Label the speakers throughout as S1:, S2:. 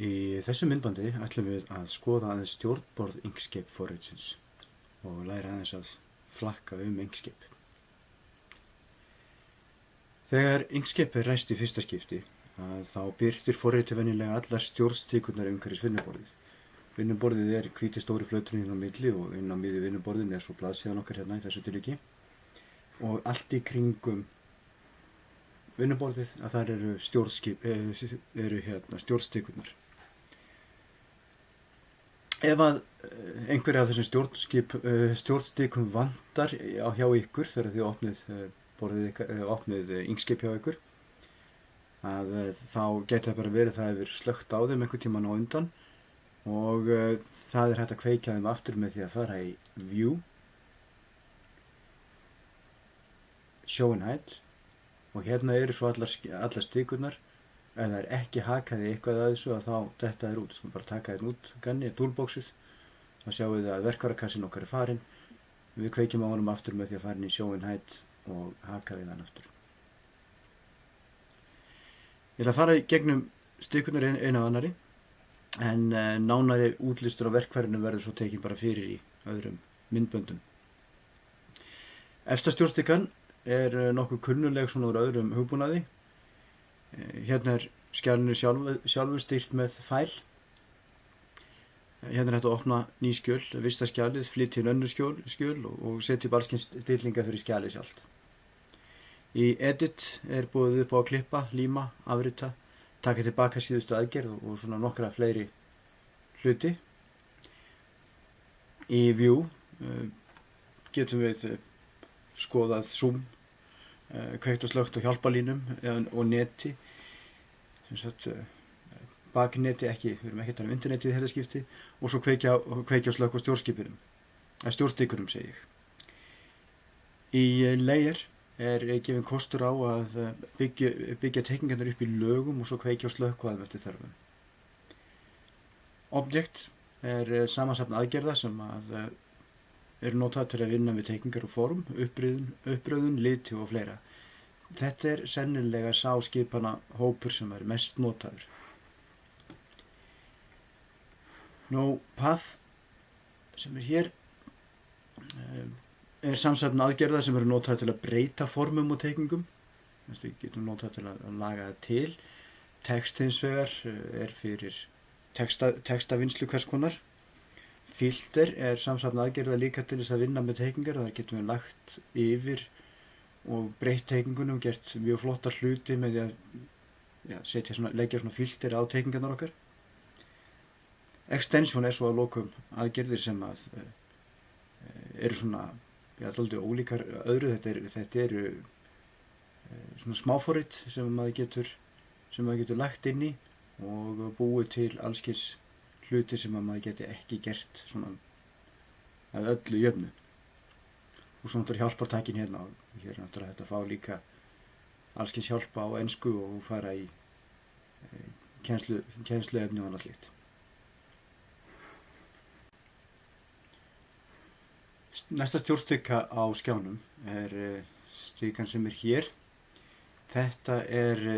S1: Í þessu myndbandi ætlum við að skoða aðeins stjórnborð Inkscape forritsins og læra aðeins að flakka Inkscape. Þegar Inkscape ræst í fyrsta skipti þá birtir forritið venjulega allar stjórnstíkurnar umhverfis vinnuborðið. Vinnuborðið hvíti stóri flöturinn hérna á milli og inn á miðju vinnuborðinu svo blaðsíðan okkar hérna í þessu tilviki. Og allt í kringum vinnuborðið þar eru stjórnstíkurnar. Ef að einhverja af þessum stjórnstíkum vantar hjá ykkur þegar þið opnið Inkscape hjá ykkur, þá geta bara verið það hefur slökkt á þeim einhvern tímann á undan og það hægt að kveikja þeim aftur með því að fara í View, Show and Hide og hérna eru svo allar stíkurnar. Ef það ekki hakaði eitthvað að þessu þá detta þær út. Bara taka þær út ganni, toolboxið. Þá sjáum við að verkvarakassin okkar farin. Við kveikjum á honum aftur með því að fara inn í Show and Hide og haka við hann aftur. Ég ætla að fara í gegnum stíkurnar eina af annari en nánari útlistur á verkfærinu verður svo tekin bara fyrir í öðrum myndböndum. Efsta stjórnstíkan nokkuð kunnuleg svona úr öðrum hugbúnaði. Hérna skjalinu sjálfur stýrt með fæl. Hérna hægt að opna ný skjöl, vista skjalið, flytja inn önnur skjöl og setja upp alls kyns stillingar fyrir skjalið sjálft. Í Edit boðið upp á að klippa, líma, afrita, taka tilbaka síðustu aðgerð og svona nokkra fleiri hluti. Í View getum við skoðað Zoom, kveikt og slökkt á hjálparlínum og neti, bakneti ekki, við erum ekki að tala um internetið í þetta skipti, og svo kveikja og slökk á stjórnstíkurum segi ég. Í Layer gefinn kostur á að byggja teikningarnar upp í lögum og svo kveikja og slökk á þeim eftir þörfum. Object samansafn aðgerða sem eru notað til að vinna við teikningar og form, uppröðun, liti og fleira. Þetta sennilega sá skipana hópur sem mest notaður. Path sem hér samsafn aðgerða sem eru notaðar til að breyta formum og teikningum. Við getum notað til að laga það til. Text hins vegar fyrir textavinnslu hvers konar. Filter samsafn aðgerða líka til þess að vinna með teikningar. Þar getum við lagt yfir og breytt teikningunum, gert mjög flottar hluti með því að leggja svona filter á teikningarnar okkar. Extension svo að lokum aðgerðir sem eru svona dálítið ólíkar öðru. Þetta eru svona smáforrit sem maður getur lagt inn í og búið til alls kyns hluti sem maður geti ekki gert svona að öllu jöfnu. Og svona hjálpartækin hérna. Hér náttúrulega þetta að fá líka alls kyns hjálpa á ensku og fara í kennsluefni og annað slíkt. Næsta stjórnstíka á skjánum stíkan sem hér. Þetta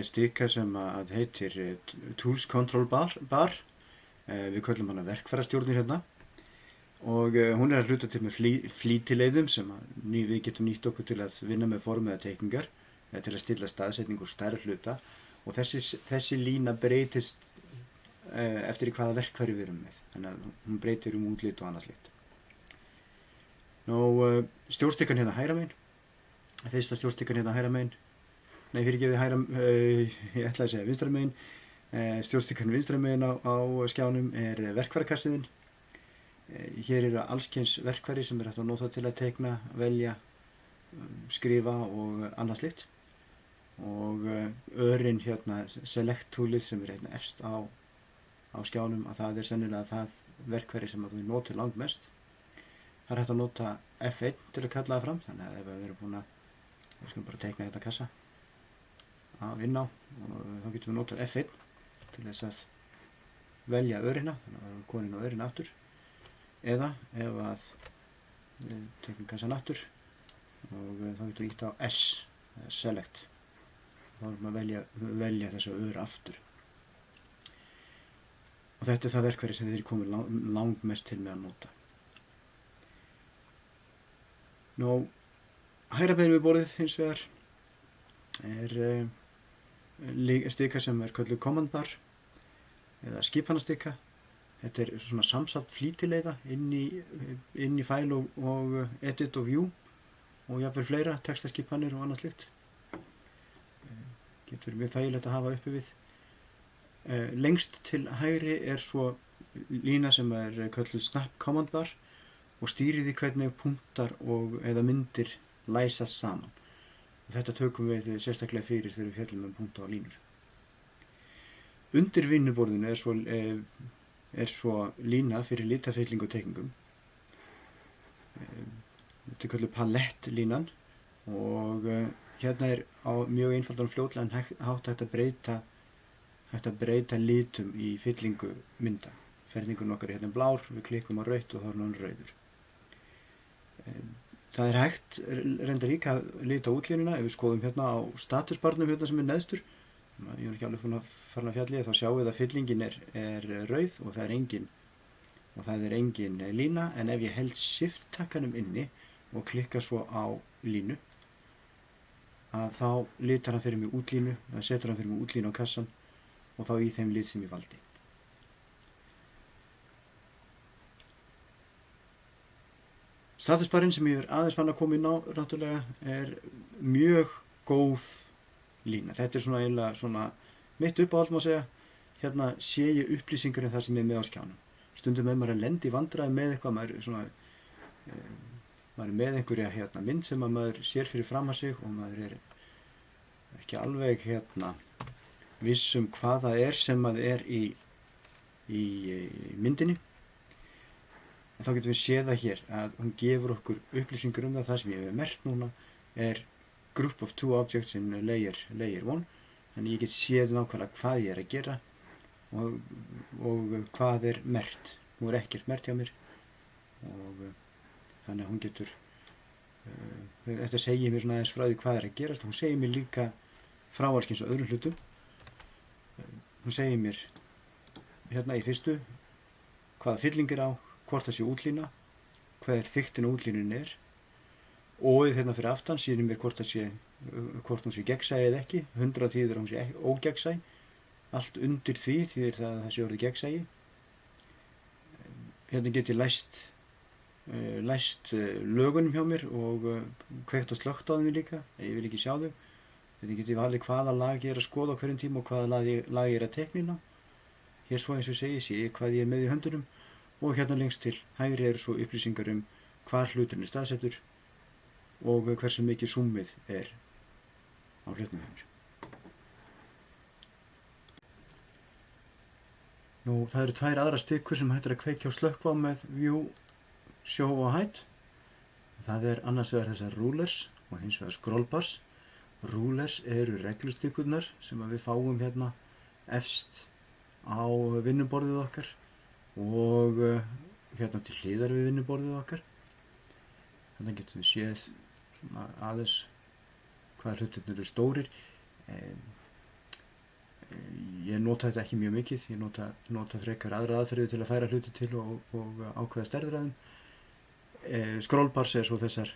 S1: stíka sem heitir Tools Control Bar. Við köllum hana verkfærastjórnir hérna. Og hún að hluta til með flýtileiðum sem við getum nýtt okkur til að vinna með form eða teikningar til að stilla staðsetningu og stærð hluta og þessi lína breytist eftir í hvaða verkfæri við erum með, þannig að hún breytir útlit og annað slíkt. Stjórnstíkan hérna hægra megin, fyrsta stjórnstíkan hérna hægra megin, ég ætlaði að segja vinstra megin. Stjórnstíkan vinstra megin á skjánum verkfærakassiðinn. Hér eru alls kyns verkfæri sem hægt að nota til að teikna, velja, skrifa og annað slíkt. Og örin hérna, select toolið sem hérna efst á skjánum, að það sennilega það verkfæri sem þú notir langmest. Það hægt að nota F1 til að kalla það fram, þannig að ef við erum búin við skulum bara teikna þetta kassa inn á og þá getum við notað F1 til þess að velja örina, þannig að við erum komin á örina aftur. Eða ef við tekum kassan aftur og þá getum við ítt á S, Select. Þá erum við að velja þessa ör aftur. þetta er það verkfæri sem þeir komið langmest til með að nota. Nú, hægra megin við borðið hins vegar stika sem kölluð command bar eða skipanastika. Þetta svona samsett flýtileiða inn í file og edit og view og jafnvel fleira, textaskipanir og annað slíkt. Getur verið mjög þægilegt að hafa uppi við. Lengst til hægri svo lína sem kölluð snap command bar og stýrir því hvernig punktar eða myndir læsast saman. Þetta tökum við sérstaklega fyrir þegar við fjallum punkta og línur. Undir vinnuborðinu er svo lína fyrir litafyllingu og teikningum. Þetta kölluð palettlínan og hérna á mjög einfaldan og fljótlegan hátt hægt að breyta litum í fyllingu mynda. Ferningun okkar hérna blár, við klikkum á rautt og þá hann rauður. Það hægt reyndar líka að lita útlínuna. Ef við skoðum hérna á statusbarnum hérna sem neðstur, ég ekki alveg farin að fjalla, þá sjáum við að fyllingin er rauð og það er engin lína, en ef ég held shift-takkanum inni og klikka svo á línu, að þá litar hann fyrir mig útlínu, eða setur hann fyrir mig útlínu á kassan og þá í þeim lit sem ég valdi. Statusbarinn sem ég aðeins fann að koma inn á náttúrulega mjög góð lína. Þetta svona eiginlega svona mitt uppáhald má segja. Hérna sé ég upplýsingar um það sem með á skjánum. Stundum maður lendi í vandræði með eitthvað, maður með einhverja mynd sem maður sér fyrir fram að sig og maður ekki alveg viss hvað það sem maður í myndinni. En þá getum við séð það hér að hún gefur okkur upplýsingar um það sem ég hef merkt núna group of two objects in layer 1. Þannig ég get séð nákvæmlega hvað ég að gera og hvað merkt. Nú ekkert merkt hjá mér og þannig að hún getur þetta segir mér svona aðeins frá því hvað að gerast. Hún segir mér líka frá alls kyns og öðrum hlutum. Hún segir mér hérna í fyrstu hvaða fylling á, hvort það sé útlína, hvað þykktin á útlínunni og hérna fyrir aftan sýnir mér hvort hún sé gegnsæ eða ekki. 100 þýðir hún sé ógegnsæ, allt undir því þýðir það að það sé orðið gegnsæi. Hérna get ég læst lögunum hjá mér og kveikt og slökkt á þeim líka, ég vil ekki sjá þau. Þannig get ég valið hvaða lag ég að skoða á hverjum tíma og hvaða lag ég að teikna. Hér svo eins og sé ég hvað ég með í höndunum. Og hérna lengst til hægri svo upplýsingar hvar hluturinn staðsettur og hversu mikið zoomið á hlutnum hjá mér. Nú, það eru tvær aðrar stikkur sem hægt að kveikja og slökkva með view, show og hide. Það annars vegar þessar rulers og hins vegar scrollbars. Rulers eru reglustikkurnar sem við fáum hérna efst á vinnuborðið okkar og hérna til hliðar við vinnuborðið okkar. Þannig getum við séð aðeins hvaða hlutirnir eru stórir. Ég nota þetta ekki mjög mikið, ég nota frekar aðra aðferðir til að færa hluti til og ákveða stærðir að þeim. Scrollbars svo þessir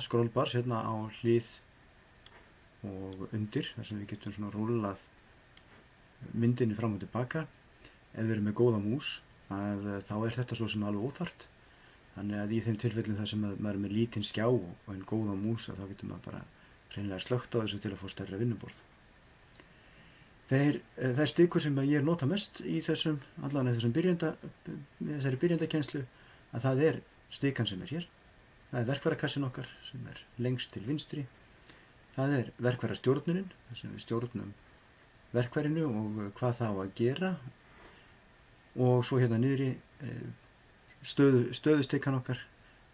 S1: scrollbars hérna á hlið og undir, þar sem við getum svona rúllað myndinni fram og tilbaka. Ef við erum með góða mús þá þetta svo sem alveg óþarft. Þannig að í þeim tilfellum þar sem maður er með lítinn skjá og en góða mús þá getur maður bara hreinlega slökkt á þessu til að fá stærra vinnuborð. Þær stikur sem ég nota mest í þessari byrjendakennslu að það stikan sem hér. Það verkfærakassin okkar sem lengst til vinstri. Það verkfærastjórnunin, þar sem við stjórnum verkfærinu og hvað það á að gera. Og svo hérna niðri stöðustikan okkar,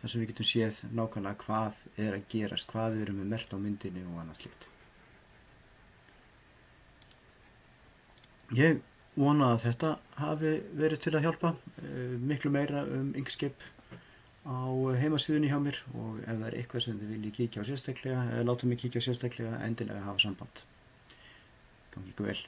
S1: þar sem við getum séð nákvæmlega hvað að gerast, hvað við erum með merkt á myndinni og annað slíkt. Ég vona að þetta hafi verið til að hjálpa miklu meira Inkscape á heimasíðunni hjá mér og ef það eitthvað sem þið viljið kíkja á sérstaklega eða láta mig kíkja á sérstaklega endilega hafa samband. Gangi ykkur vel.